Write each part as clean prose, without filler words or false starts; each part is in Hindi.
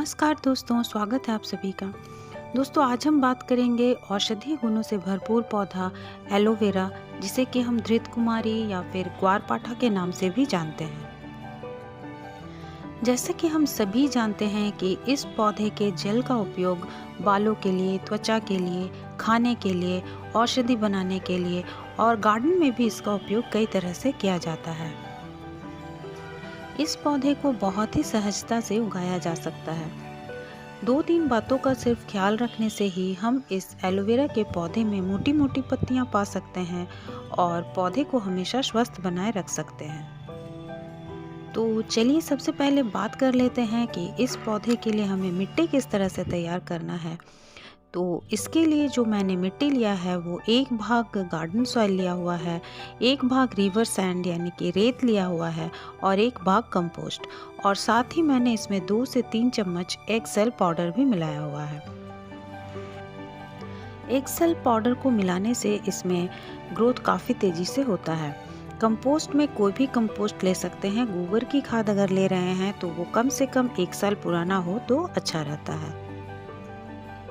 नमस्कार दोस्तों, स्वागत है आप सभी का। दोस्तों, आज हम बात करेंगे औषधीय गुणों से भरपूर पौधा एलोवेरा, जिसे कि हम धृत कुमारी या फिर ग्वारपाठा के नाम से भी जानते हैं। जैसे कि हम सभी जानते हैं कि इस पौधे के जेल का उपयोग बालों के लिए, त्वचा के लिए, खाने के लिए, औषधि बनाने के लिए और गार्डन में भी इसका उपयोग कई तरह से किया जाता है। इस पौधे को बहुत ही सहजता से उगाया जा सकता है। 2-3 बातों का सिर्फ ख्याल रखने से ही हम इस एलोवेरा के पौधे में मोटी मोटी पत्तियां पा सकते हैं और पौधे को हमेशा स्वस्थ बनाए रख सकते हैं। तो चलिए सबसे पहले बात कर लेते हैं कि इस पौधे के लिए हमें मिट्टी किस तरह से तैयार करना है। तो इसके लिए जो मैंने मिट्टी लिया है वो 1 भाग गार्डन सॉइल लिया हुआ है, 1 भाग रिवर सैंड यानी कि रेत लिया हुआ है और 1 भाग कंपोस्ट, और साथ ही मैंने इसमें 2 से 3 चम्मच एक्सेल पाउडर भी मिलाया हुआ है। एक्सेल पाउडर को मिलाने से इसमें ग्रोथ काफ़ी तेज़ी से होता है। कंपोस्ट में कोई भी कंपोस्ट ले सकते हैं। गोबर की खाद अगर ले रहे हैं तो वो कम से कम 1 साल पुराना हो तो अच्छा रहता है।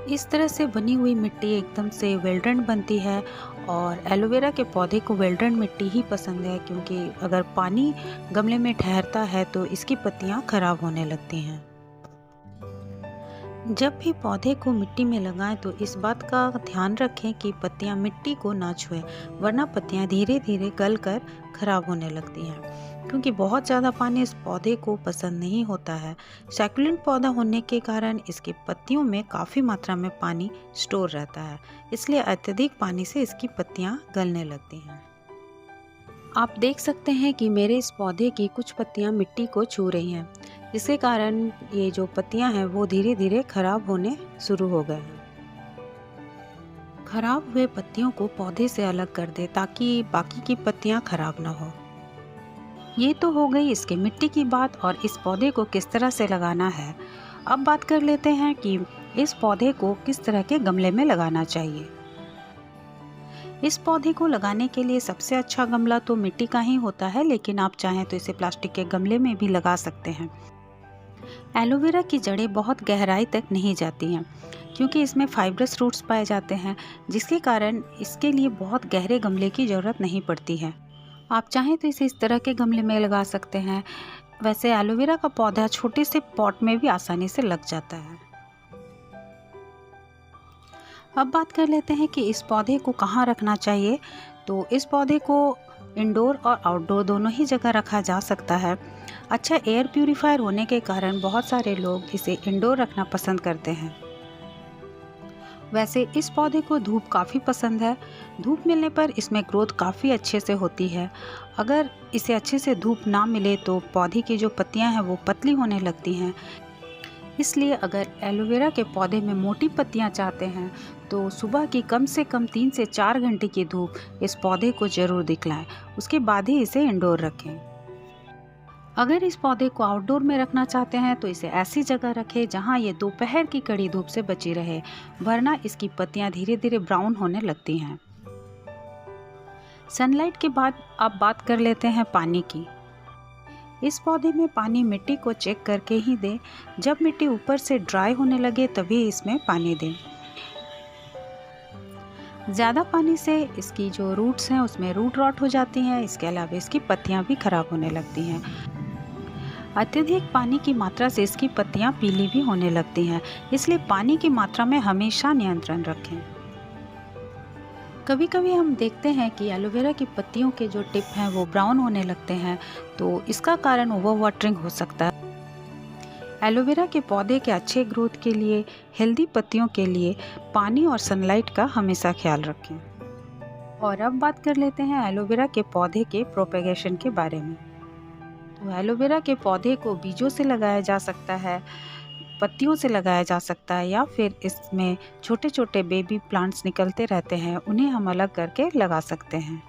इस तरह से बनी हुई मिट्टी एकदम से वेल्ड्रन बनती है और एलोवेरा के पौधे को वेल्ड्रन मिट्टी ही पसंद है, क्योंकि अगर पानी गमले में ठहरता है तो इसकी पत्तियां खराब होने लगती हैं। जब भी पौधे को मिट्टी में लगाएं तो इस बात का ध्यान रखें कि पत्तियां मिट्टी को ना छुएं, वरना पत्तियां धीरे धीरे गलकर खराब होने लगती हैं, क्योंकि बहुत ज़्यादा पानी इस पौधे को पसंद नहीं होता है। सैकुलेंट पौधा होने के कारण इसकी पत्तियों में काफ़ी मात्रा में पानी स्टोर रहता है, इसलिए अत्यधिक पानी से इसकी पत्तियां गलने लगती हैं। आप देख सकते हैं कि मेरे इस पौधे की कुछ पत्तियां मिट्टी को छू रही हैं, जिसके कारण ये जो पत्तियां हैं वो धीरे धीरे खराब होने शुरू हो गए हैं। खराब हुए पत्तियों को पौधे से अलग कर दे ताकि बाकी की पत्तियां खराब ना हो। ये तो हो गई इसके मिट्टी की बात और इस पौधे को किस तरह से लगाना है। अब बात कर लेते हैं कि इस पौधे को किस तरह के गमले में लगाना चाहिए। इस पौधे को लगाने के लिए सबसे अच्छा गमला तो मिट्टी का ही होता है, लेकिन आप चाहें तो इसे प्लास्टिक के गमले में भी लगा सकते हैं। एलोवेरा की जड़ें बहुत गहराई तक नहीं जाती हैं, क्योंकि इसमें फाइब्रस रूट्स पाए जाते हैं, जिसके कारण इसके लिए बहुत गहरे गमले की ज़रूरत नहीं पड़ती है। आप चाहें तो इसे इस तरह के गमले में लगा सकते हैं। वैसे एलोवेरा का पौधा छोटे से पॉट में भी आसानी से लग जाता है। अब बात कर लेते हैं कि इस पौधे को कहाँ रखना चाहिए। तो इस पौधे को इंडोर और आउटडोर दोनों ही जगह रखा जा सकता है। अच्छा एयर प्यूरीफायर होने के कारण बहुत सारे लोग इसे इंडोर रखना पसंद करते हैं। वैसे इस पौधे को धूप काफ़ी पसंद है। धूप मिलने पर इसमें ग्रोथ काफ़ी अच्छे से होती है। अगर इसे अच्छे से धूप ना मिले तो पौधे की जो पत्तियां हैं वो पतली होने लगती हैं। इसलिए अगर एलोवेरा के पौधे में मोटी पत्तियां चाहते हैं तो सुबह की कम से कम 3 से 4 घंटे की धूप इस पौधे को ज़रूर दिखलाएं। उसके बाद ही इसे इंडोर रखें। अगर इस पौधे को आउटडोर में रखना चाहते हैं तो इसे ऐसी जगह रखें जहां ये दोपहर की कड़ी धूप से बची रहे, वरना इसकी पत्तियां धीरे धीरे ब्राउन होने लगती हैं। सनलाइट के बाद अब बात कर लेते हैं पानी की। इस पौधे में पानी मिट्टी को चेक करके ही दें। जब मिट्टी ऊपर से ड्राई होने लगे तभी इसमें पानी दें। ज़्यादा पानी से इसकी जो रूट्स हैं उसमें रूट रॉट हो जाती हैं। इसके अलावा इसकी पत्तियां भी खराब होने लगती हैं। अत्यधिक पानी की मात्रा से इसकी पत्तियां पीली भी होने लगती हैं, इसलिए पानी की मात्रा में हमेशा नियंत्रण रखें। कभी कभी हम देखते हैं कि एलोवेरा की पत्तियों के जो टिप हैं वो ब्राउन होने लगते हैं, तो इसका कारण ओवर वाटरिंग हो सकता है। एलोवेरा के पौधे के अच्छे ग्रोथ के लिए, हेल्दी पत्तियों के लिए पानी और सनलाइट का हमेशा ख्याल रखें। और अब बात कर लेते हैं एलोवेरा के पौधे के प्रोपेगेशन के बारे में। तो एलोवेरा के पौधे को बीजों से लगाया जा सकता है, पत्तियों से लगाया जा सकता है, या फिर इसमें छोटे छोटे बेबी प्लांट्स निकलते रहते हैं, उन्हें हम अलग करके लगा सकते हैं।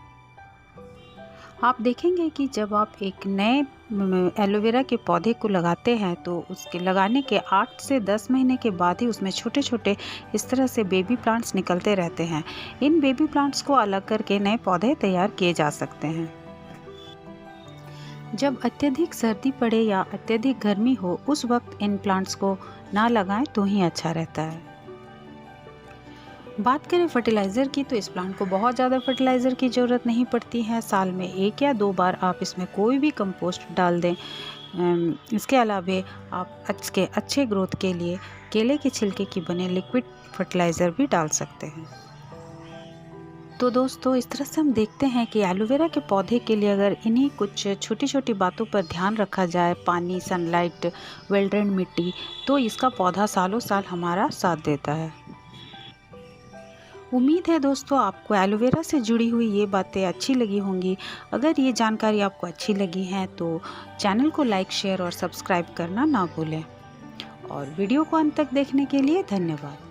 आप देखेंगे कि जब आप एक नए एलोवेरा के पौधे को लगाते हैं तो उसके लगाने के 8 से 10 महीने के बाद ही उसमें छोटे छोटे इस तरह से बेबी प्लांट्स निकलते रहते हैं। इन बेबी प्लांट्स को अलग करके नए पौधे तैयार किए जा सकते हैं। जब अत्यधिक सर्दी पड़े या अत्यधिक गर्मी हो उस वक्त इन प्लांट्स को ना लगाएं तो ही अच्छा रहता है। बात करें फर्टिलाइज़र की तो इस प्लांट को बहुत ज़्यादा फर्टिलाइज़र की ज़रूरत नहीं पड़ती है। साल में 1 या 2 बार आप इसमें कोई भी कंपोस्ट डाल दें। इसके अलावा आप इसके अच्छे ग्रोथ के लिए केले के छिलके की बने लिक्विड फर्टिलाइज़र भी डाल सकते हैं। तो दोस्तों, इस तरह से हम देखते हैं कि एलोवेरा के पौधे के लिए अगर इन्हीं कुछ छोटी छोटी बातों पर ध्यान रखा जाए, पानी, सनलाइट, वेल ड्रेन मिट्टी, तो इसका पौधा सालों साल हमारा साथ देता है। उम्मीद है दोस्तों आपको एलोवेरा से जुड़ी हुई ये बातें अच्छी लगी होंगी। अगर ये जानकारी आपको अच्छी लगी है तो चैनल को लाइक, शेयर और सब्सक्राइब करना ना भूलें। और वीडियो को अंत तक देखने के लिए धन्यवाद।